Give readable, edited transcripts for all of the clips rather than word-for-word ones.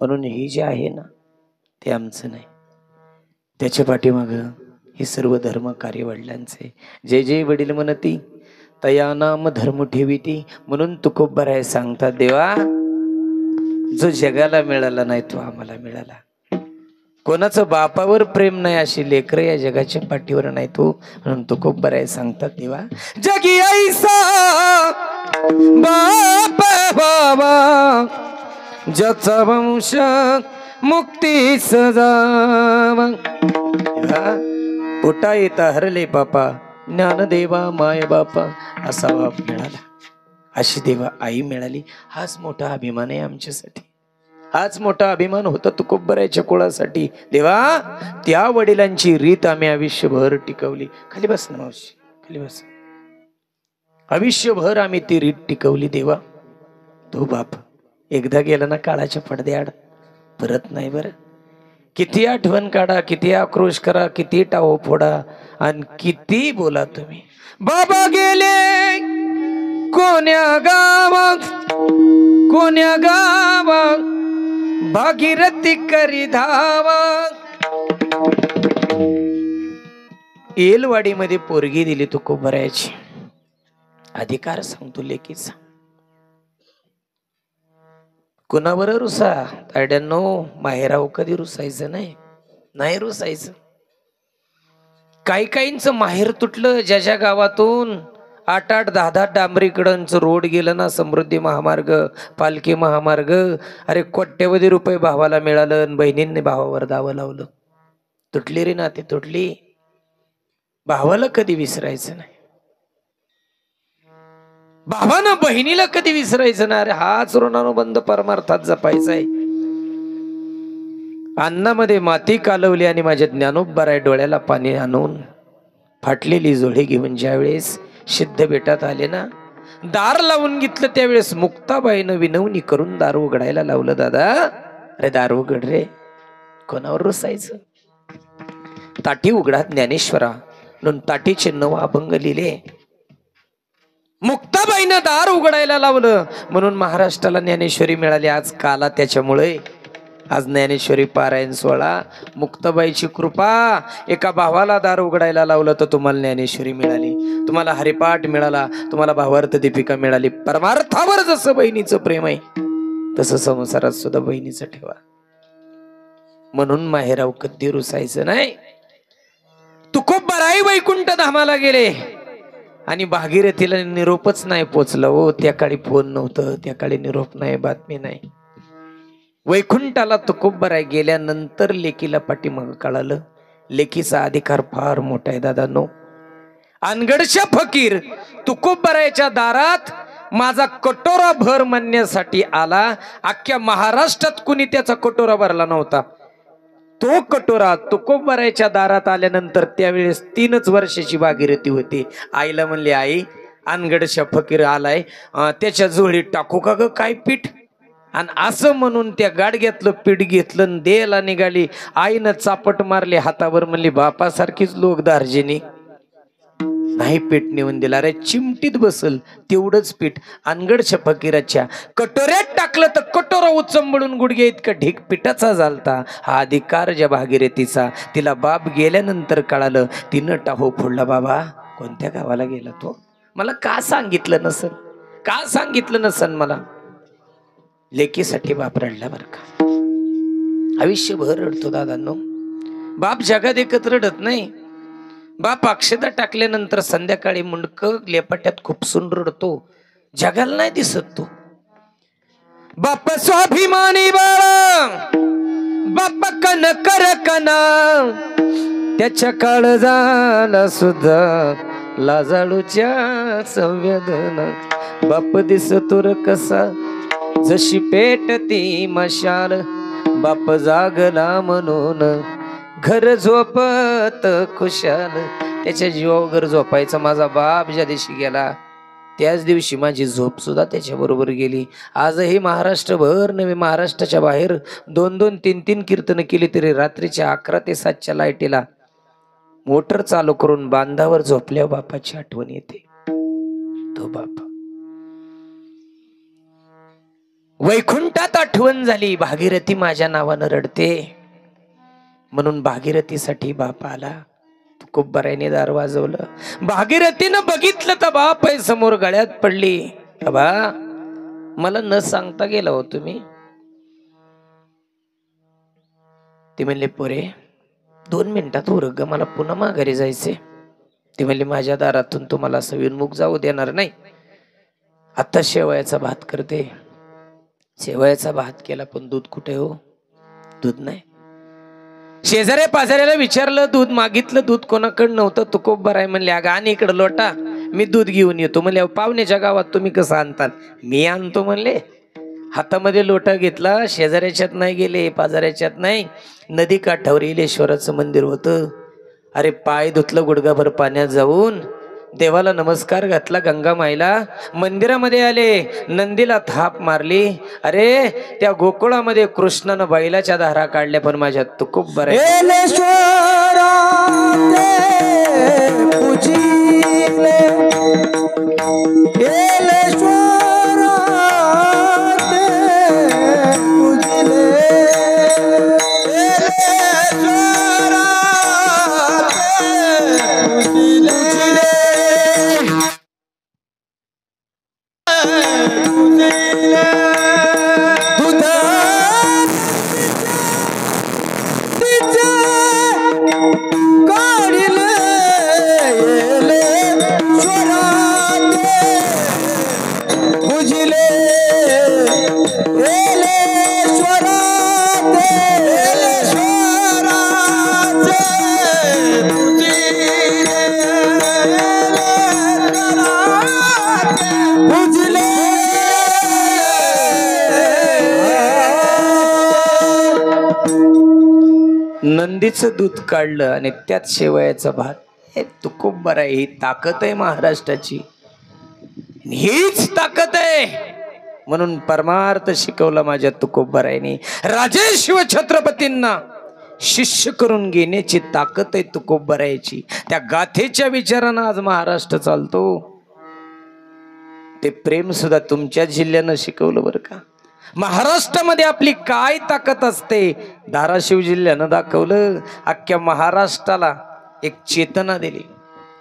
म्हणून हे जे आहे ना ते आमचं नाही, त्याच्या पाठीमाग हे सर्व धर्म कार्य वडिलांचे. जे जे वडील म्हणती तया नाम धर्म ठेवीती. म्हणून तुकोबराय सांगतात, देवा जो जगाला मिळाला नाही तो आम्हाला मिळाला. कोणाचं बापावर प्रेम नाही अशी लेकरं या जगाच्या पाठीवर नाही तो. म्हणून तुकोबराय सांगतात, देवा जगी ऐसा बाप बाबा ज्याचा वंश मुक्ती सजावा. पोटा येता हरले बापा ज्ञानदेवा माय बापा असा बाप मिळाला, अशी देवा आई मिळाली. हाच मोठा अभिमान आहे आमच्यासाठी, हाच मोठा अभिमान होता तुकोबरायच्या कुळासाठी. देवा त्या वडिलांची रीत आम्ही आयुष्यभर टिकवली. खाली बस ना मावशी, खाली बस. आयुष्यभर आम्ही ती रीत टिकवली. देवा तो बाप एकदा गेला ना काळाच्या पडद्याआड परत नाही बरं. किती आठवण काढा, किती आक्रोश करा, किती टाहो फोडा आणि किती बोला तुम्ही, बाबा गेले कोण्या गावात भागीरथी करी धावा. येलवाडी मध्ये पोरगी दिली तुकोबरायची. अधिकार सांगतो लेकीचा. कुणावर रुसा ताड्यांनो, माहेराव कधी रुसायचं नाही, नाही रुसायचं. काही काहींचं माहेर तुटलं. ज्या ज्या गावातून 8-8, 10-10 डांबरीकडांचं रोड गेलं ना, समृद्धी महामार्ग, पालखी महामार्ग, अरे कोट्यवधी रुपये भावाला मिळालं आणि बहिणींनी भावावर दावं लावलं. तुटली रे नाती तुटली. भावाला कधी विसरायचं नाही, भावानं बहिणीला कधी विसरायचं ना. अरे हाच ऋणानुबंध परमार्थात जपायचा आहे. अन्नामध्ये माती कालवली आणि माझ्या ज्ञानोबराय डोळ्याला पाणी आणून फाटलेली जोडी घेऊन ज्यावेळेस सिद्ध बेटात आले ना, दार लावून घेतलं त्यावेळेस मुक्ताबाईनं विनवणी करून दार उघडायला लावलं. दादा अरे दार उघड रे. कोणावर रुसायचं. ताटी उघडा ज्ञानेश्वरा म्हणून ताटीचे 9 अभंग लिहिले. मुक्ताबाईनं दार उघडायला लावलं म्हणून महाराष्ट्राला ज्ञानेश्वरी मिळाली. आज काला त्याच्यामुळे आज ज्ञानेश्वरी पारायण सोहळा. मुक्ताबाईची कृपा. एका भावाला दार उघडायला लावलं तर तुम्हाला ज्ञानेश्वरी मिळाली, तुम्हाला हरिपाठ मिळाला, तुम्हाला भावार्थ दीपिका मिळाली. परमार्थावर जसं बहिणीचं प्रेम आहे तसं संसारात सुद्धा बहिणीचं ठेवा. म्हणून माहेराव कधी रुसायचं नाही. तुकोबराय वैकुंठ धामाला गेले आणि भागीरथीला निरोपच नाही पोचलं. हो त्या काळी फोन नव्हतं, त्या काळी निरोप नाही, बातमी नाही. वैकुंठाला तुकोबराय गेल्यानंतर लेकीला पाठीमागं कळालं लेकीचा अधिकार फार मोठा आहे. दादांनो, अनगडच्या फकीर तुकोबरायच्या दारात माझा कटोरा भर म्हणण्यासाठी आला. अख्ख्या महाराष्ट्रात कुणी त्याचा कटोरा भरला नव्हता. तो कटोरा तुकोबरायच्या दारात आल्यानंतर त्यावेळेस 3च वर्षाची भागीरथी होती. आईला म्हणले, आई अनगडच्या फकीर आलाय, त्याच्या जोडीत टाकू का ग काय पीठ. आणि असं म्हणून त्या गाडग्यातलं पीठ घेतलं, देला निघाली. आईनं चापट मारली हातावर, म्हणली बापासारखीच लोक दार्जिनी. नाही पीठ नेऊन दिला. अरे चिमटीत बसल तेवढंच पीठ अनगडच्या फकीराच्या कटोऱ्यात टाकलं तर कटोरा उचंबळून गुडघे इतका ढीक पिठाचा झालता. हा अधिकार ज्या भागीरथीचा. तिला बाप गेल्यानंतर कळालं. तिनं टाहो फोडला. बाबा कोणत्या गावाला गेला तो, मला का सांगितलं नसन, का सांगितलं नसन मला. लेकीसाठी बाप रडला बर का. आयुष्यभर रडतो दादांनो. बाप जगात एकत्र रडत नाही. बाप अक्षता टाकल्यानंतर संध्याकाळी मुंडक लेपाट्यात खुपसून रडतो. जगाला नाही दिसत तो. बाप स्वाभिमानी बाळा, बाप कन कर कना, त्याच्या काळजाला सुद्धा लाजाळूच्या संवेदना. बाप दिसतो र कसा जशी पेटती मशाल, बाप जागला म्हणून घर झोपत खुशाल. त्याच्या जीवावर झोपायचा माझा बाप ज्या दिवशी गेला त्याच दिवशी माझी झोप सुद्धा त्याच्याबरोबर गेली. आजही महाराष्ट्रभर नव्हे, महाराष्ट्राच्या बाहेर 2-2, 3-3 कीर्तन केली तरी रात्रीच्या 11 ते 7च्या लाईटीला मोटर चालू करून बांधावर झोपल्यावर बापाची आठवण येते. तो बाप वैकुंठात आठवण झाली, भागीरथी माझ्या नावानं रडते. म्हणून भागीरथीसाठी बाप आला. तुकोबरायने दार वाजवलं. भागीरथीनं बघितलं तर बाप आहे समोर, गळ्यात पडली. बाबा मला न सांगता गेला हो तुम्ही. ती म्हणले पोरे 2 मिनिटात उरग, मला पुन्हा माघारी जायचे. ती म्हणली माझ्या दारातून तुम्हाला असं विनमुख जाऊ देणार नाही. आता शेवयाचा भात करते. शेवयाचा भात केला, पण दूध कुठे हो? दूध नाही. शेजाऱ्या पाजाऱ्याला विचारलं, दूध मागितलं, दूध कोणाकडे नव्हतं. तुकोबराय म्हणले अगं आणि इकडं लोटा, मी दूध घेऊन येतो. म्हणले पाहुण्याच्या गावात तुम्ही कसं आणताल? मी आणतो म्हणले. हातामध्ये लोटा घेतला, शेजाऱ्याच्यात नाही गेले, पाजाऱ्याच्यात नाही, नदी काठावर इलेश्वराचं मंदिर होतं. अरे पाय धुतलं गुडघाभर पाण्यात जाऊन, देवाला नमस्कार घातला, गंगा माईला. मंदिरामध्ये आले, नंदीला थाप मारली. अरे त्या गोकुळामध्ये कृष्णानं बैलाच्या धारा काढल्या, पण माझ्या तुकोबराय नंदीचं दूध काढलं आणि त्यात शेवयाचा भात. हे तुकोबराय, ही ताकद आहे महाराष्ट्राची, हीच ताकद आहे. म्हणून परमार्थ शिकवला माझ्या तुकोबरायने. राजेश्व छत्रपतींना शिष्य करून घेण्याची ताकद आहे तुकोबरायची. त्या गाथेच्या विचारानं आज महाराष्ट्र चालतो. ते प्रेम सुद्धा तुमच्या जिल्ह्यानं शिकवलं बरं का. महाराष्ट्रामध्ये आपली काय ताकद असते धाराशिव जिल्ह्यानं दाखवलं. अख्ख्या महाराष्ट्राला एक चेतना दिली,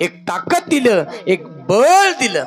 एक ताकद दिलं, एक बळ दिलं.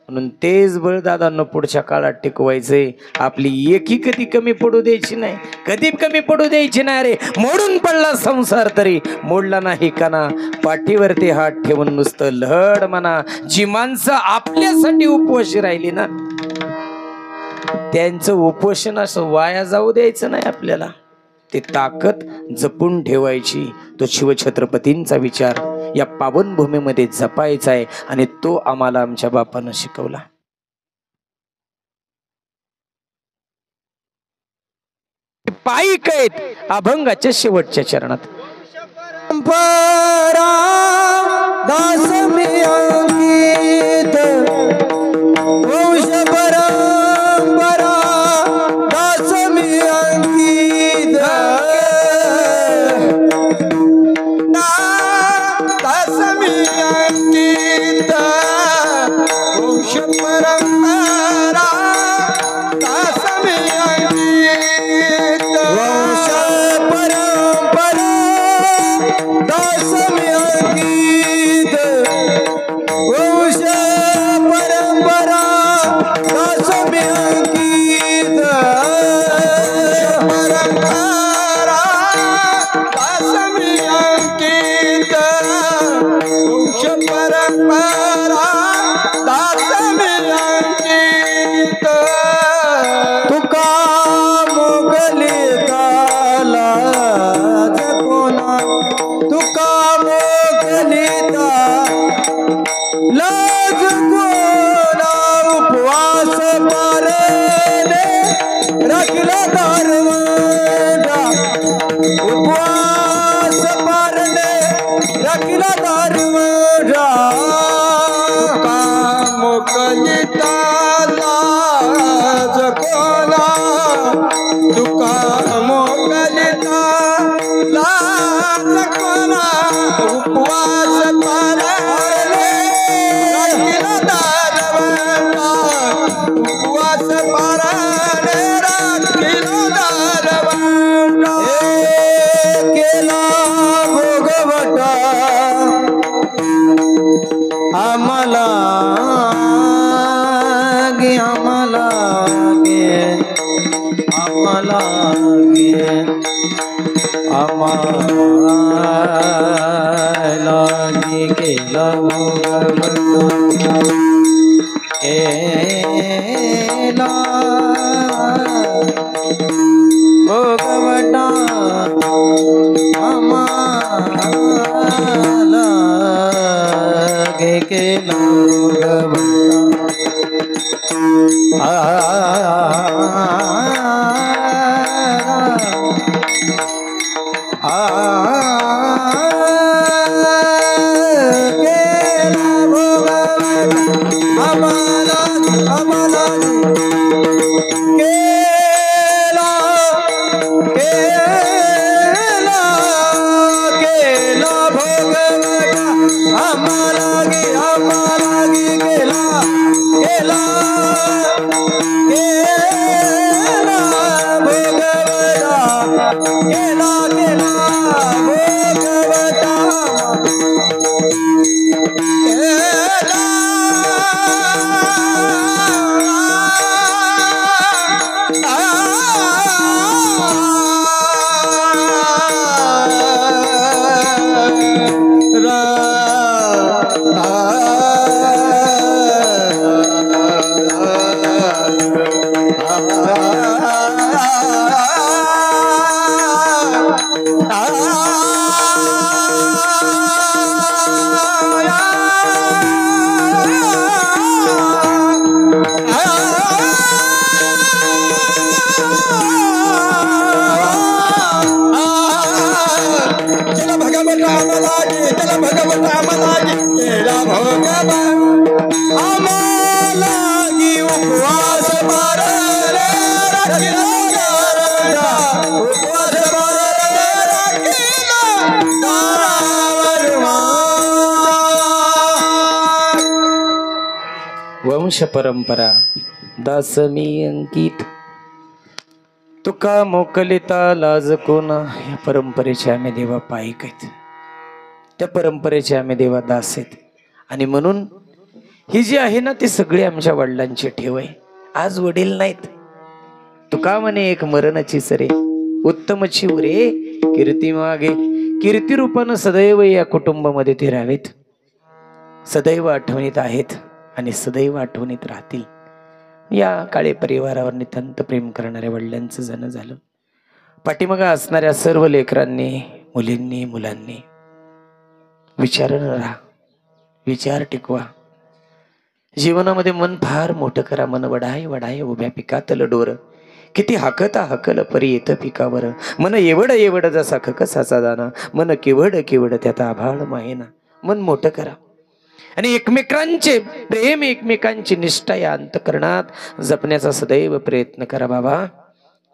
म्हणून तेच बळ दादांना पुढच्या काळात टिकवायचंय. आपली एकी कधी कमी पडू द्यायची नाही, कधी कमी पडू द्यायची नाही. रे मोडून पडला संसार तरी मोडला नाही काना, पाठीवरती हात ठेवून नुसतं लढ म्हणा. जी माणसं आपल्यासाठी उपवाशी राहिली ना, त्यांचं उपोषण असं वाया जाऊ द्यायचं नाही. आपल्याला ते ताकद जपून ठेवायची. तो शिवछत्रपतींचा विचार या पावनभूमीमध्ये जपायचा आहे आणि तो आम्हाला आमच्या बापानं शिकवला. पायिक आहेत अभंगाच्या शेवटच्या चरणात. दास मी अंकित वंश परंपरा, दास मी अंकित, दास मी अंकित वंश परंपरा, दास मी अंकित वंश परंपरा, दास मी अंकित वंश परंपरा, दास मी अंकित परंपरा, दास मी अंकित वंश परंपरा, दास मी अंकित. तुका मोगलिता लाज कोणा, तुका मोगलिता लाज कोणा, उपवास पारणे राखला दारवंडा, उपवास पारणे राखला दारवंडा. तुका मोगलिता लाज कोणा, तुका मोगलिता लाज कोणा, उपवास पारणे राखला दारवंडा, उपवास पारणे आम्हालागी केला भोगवटा आम्हालागी केला वंश परंपरा दासमी अंकित तुका मोकलिता लाज कोणा या परंपरेचे आम्ही देवा पायिक आहेत, त्या परंपरेचे आम्ही देवा दास आहेत. आणि म्हणून ही जी आहे ना ती सगळी आमच्या वडिलांची ठेव आहे. आज वडील नाहीत, तुका म्हणे एक मरणाची सरे उत्तमची उरे कीर्ती मागे. कीर्ती रूपानं सदैव या कुटुंबामध्ये ते राहावेत, सदैव आठवणीत आहेत आणि सदैव आठवणीत राहतील. या काळे परिवारावर नितांत प्रेम करणाऱ्या वडिलांचं जण झालं. पाठीमागं असणाऱ्या सर्व लेकरांनी, मुलींनी, मुलांनी विचारनं राहा, विचार टिकवा. जीवनामध्ये मन फार मोठं करा. मन वडाय वडाय उभ्या पिकातलं डोर, किती हाकता हकल परी येतं पिकावर. मन एवढं एवढं जसा खकसाचा दाना, मन केवढ केवढ त्यात आभाळ मायेना. मन मोठं करा आणि एकमेकांचे प्रेम, एकमेकांची निष्ठा या अंतकरणात जपण्याचा सदैव प्रयत्न करा. बाबा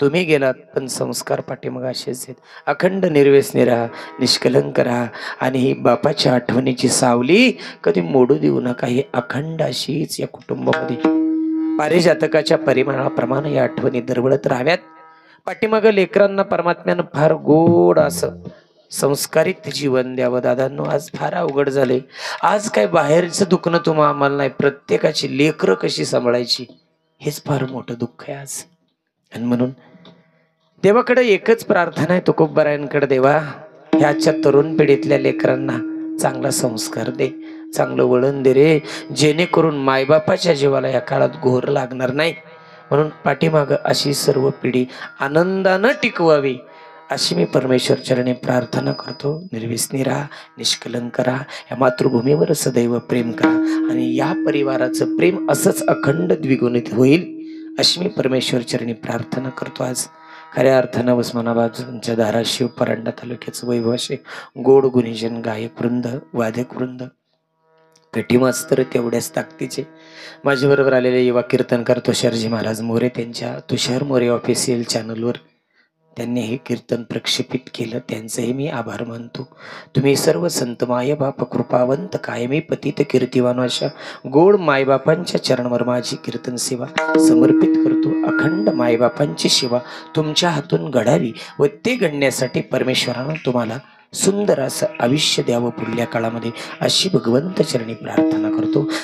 तुम्ही गेलात पण संस्कार पाठीमागे असेच आहेत. अखंड निर्व्यसनी राहा, निष्कलंक राहा आणि ही बापाच्या आठवणीची सावली कधी मोडू देऊ नका. ही अखंड अशीच या कुटुंबामध्ये पारिजातकाच्या परिमाणाप्रमाणे या आठवणी दरवळत राहाव्यात. पाठीमागं लेकरांना परमात्म्यानं फार गोड असं संस्कारित जीवन द्यावं. दादांनो आज फार अवघड झाले. आज काय बाहेरचं दुखणं तुम्हा आम्हाला नाही, प्रत्येकाची लेकरं कशी सांभाळायची हेच फार मोठं दुःख आहे आज. आणि म्हणून देवाकडे एकच प्रार्थना आहे तुकोबारायांकडे, देवा ह्याच्या तरुण पिढीतल्या लेकरांना चांगला संस्कार दे, चांगलं वळण दे रे, जेणेकरून मायबापाच्या जीवाला या काळात घोर लागणार नाही. म्हणून पाठीमागं अशी सर्व पिढी आनंदानं टिकवावी अशी मी परमेश्वर चरणी प्रार्थना करतो. निर्व्यसनी राहा, निष्कलंक राहा, या मातृभूमीवर सदैव प्रेम करा आणि या परिवाराचं प्रेम असंच अखंड द्विगुणित होईल अशी मी परमेश्वर चरणी प्रार्थना करतो. आज खऱ्या अर्थानं उस्मानाबादच्या धाराशिव परांडा तालुक्याचं वैभव असे गोड गुणीजन, गायक वृंद, वादक वृंद, पेटी मास्तर तेवढ्याच ताकदीचे माझ्याबरोबर आलेले युवा कीर्तनकार तुषारजी महाराज मोरे, त्यांच्या तुषार मोरे ऑफिशियल चॅनलवर त्यांनी हे कीर्तन प्रक्षेपित केलं, त्यांचेही मी आभार मानतो. तुम्ही सर्व संत मायबाप कृपावंत कायमी पतित कीर्तिवान अशा गोड मायबापांच्या चरणावर माझी कीर्तन सेवा समर्पित करतो. अखंड मायबापांची सेवा तुमच्या हातून घडावी व ते घडण्यासाठी परमेश्वरानं तुम्हाला सुंदर असं आयुष्य द्यावं पुढल्या काळामध्ये अशी भगवंत चरणी प्रार्थना करतो.